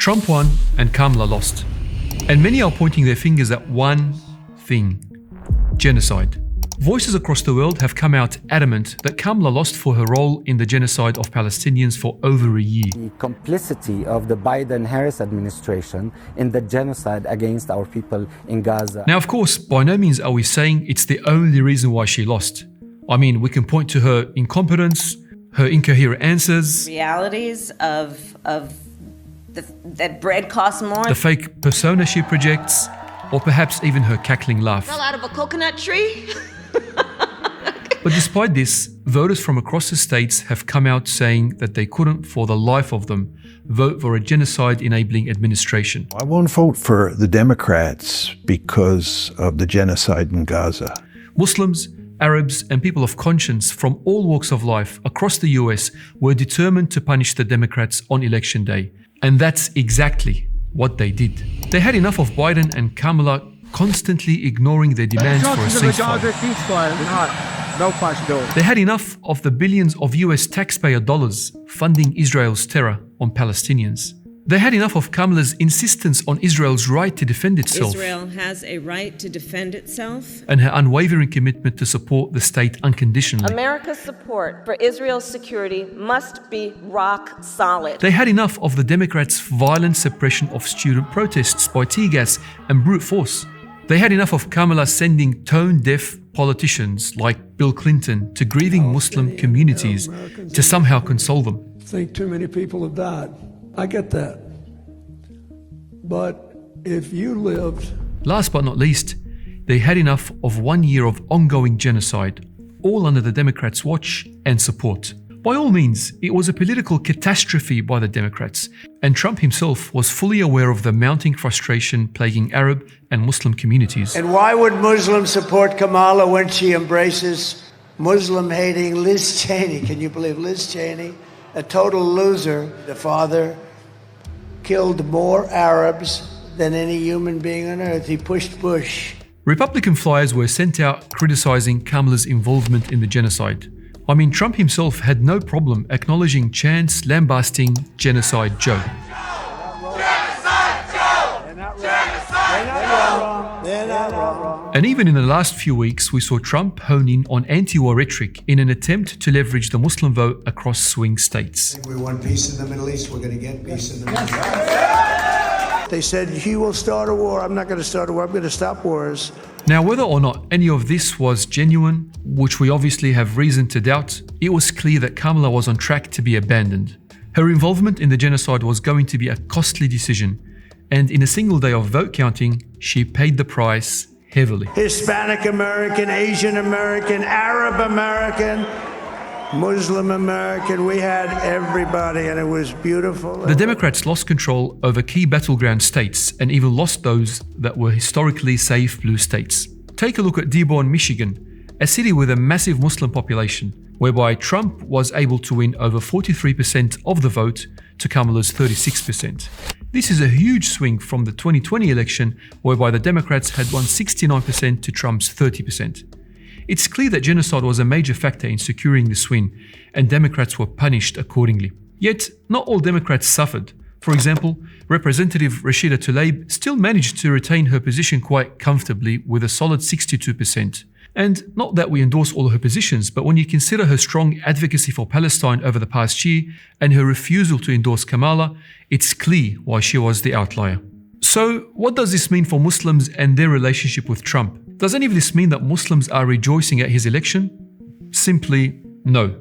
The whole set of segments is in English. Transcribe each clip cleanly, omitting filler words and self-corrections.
Trump won and Kamala lost. And many are pointing their fingers at one thing: genocide. Voices across the world have come out adamant that Kamala lost for her role in the genocide of Palestinians for over a year. The complicity of the Biden-Harris administration in the genocide against our people in Gaza. Now, of course, by no means are we saying it's the only reason why she lost. I mean, we can point to her incompetence, her incoherent answers, realities of that bread costs more, the fake persona she projects, or perhaps even her cackling laugh. fell out of a coconut tree. But despite this, voters from across the states have come out saying that they couldn't, for the life of them, vote for a genocide-enabling administration. I won't vote for the Democrats because of the genocide in Gaza. Muslims, Arabs, and people of conscience from all walks of life across the US were determined to punish the Democrats on election day. And that's exactly what they did. They had enough of Biden and Kamala constantly ignoring their demands for a ceasefire. They had enough of the billions of US taxpayer dollars funding Israel's terror on Palestinians. They had enough of Kamala's insistence on Israel's right to defend itself. Israel has a right to defend itself. And her unwavering commitment to support the state unconditionally. America's support for Israel's security must be rock solid. They had enough of the Democrats' violent suppression of student protests by tear gas and brute force. They had enough of Kamala sending tone-deaf politicians like Bill Clinton to grieving Muslim communities to somehow console them. I think too many people have died. I get that. But if you lived... Last but not least, they had enough of 1 year of ongoing genocide, all under the Democrats' watch and support. By all means, it was a political catastrophe by the Democrats, and Trump himself was fully aware of the mounting frustration plaguing Arab and Muslim communities. And why would Muslims support Kamala when she embraces Muslim-hating Liz Cheney? Can you believe Liz Cheney? A total loser. The father killed more Arabs than any human being on earth. He pushed Bush. Republican flyers were sent out criticizing Kamala's involvement in the genocide. I mean, Trump himself had no problem acknowledging Chan's lambasting Genocide Joe. And even in the last few weeks, we saw Trump hone in on anti-war rhetoric in an attempt to leverage the Muslim vote across swing states. We want peace in the Middle East. We're going to get peace in the Middle East. They said, he will start a war. I'm not going to start a war. I'm going to stop wars. Now, whether or not any of this was genuine, which we obviously have reason to doubt, it was clear that Kamala was on track to be abandoned. Her involvement in the genocide was going to be a costly decision, and in a single day of vote counting, she paid the price heavily. Hispanic American, Asian American, Arab American, Muslim American, we had everybody, and it was beautiful. The Democrats lost control over key battleground states and even lost those that were historically safe blue states. Take a look at Dearborn, Michigan, a city with a massive Muslim population, whereby Trump was able to win over 43% of the vote to Kamala's 36%. This is a huge swing from the 2020 election, whereby the Democrats had won 69% to Trump's 30%. It's clear that genocide was a major factor in securing this win, and Democrats were punished accordingly. Yet, not all Democrats suffered. For example, Representative Rashida Tlaib still managed to retain her position quite comfortably with a solid 62%. And not that we endorse all her positions, but when you consider her strong advocacy for Palestine over the past year and her refusal to endorse Kamala, it's clear why she was the outlier. So, what does this mean for Muslims and their relationship with Trump? Does any of this mean that Muslims are rejoicing at his election? Simply, no.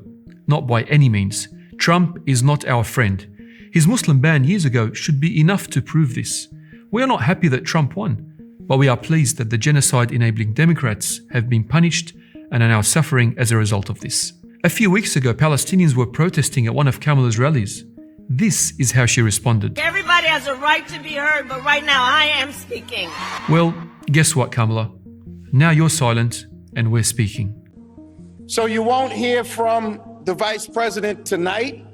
Not by any means. Trump is not our friend. His Muslim ban years ago should be enough to prove this. We are not happy that Trump won, but we are pleased that the genocide-enabling Democrats have been punished and are now suffering as a result of this. A few weeks ago, Palestinians were protesting at one of Kamala's rallies. This is how she responded. Everybody has a right to be heard, but right now I am speaking. Well, guess what, Kamala? Now you're silent and we're speaking. So you won't hear from the vice president tonight?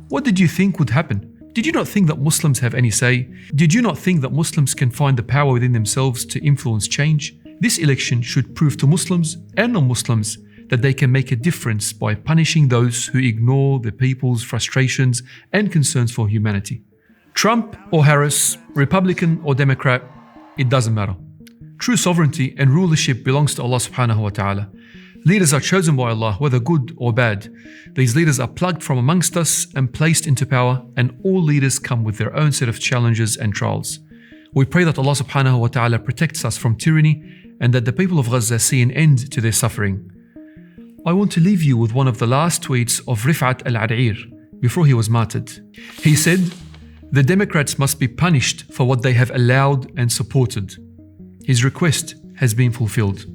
What did you think would happen? Did you not think that Muslims have any say? Did you not think that Muslims can find the power within themselves to influence change? This election should prove to Muslims and non-Muslims that they can make a difference by punishing those who ignore the people's frustrations and concerns for humanity. Trump or Harris, Republican or Democrat, it doesn't matter. True sovereignty and rulership belongs to Allah subhanahu wa ta'ala. Leaders are chosen by Allah, whether good or bad. These leaders are plucked from amongst us and placed into power, and all leaders come with their own set of challenges and trials. We pray that Allah subhanahu wa ta'ala protects us from tyranny and that the people of Gaza see an end to their suffering. I want to leave you with one of the last tweets of Rifat al-Ad'ir before he was martyred. He said, "The Democrats must be punished for what they have allowed and supported." His request has been fulfilled.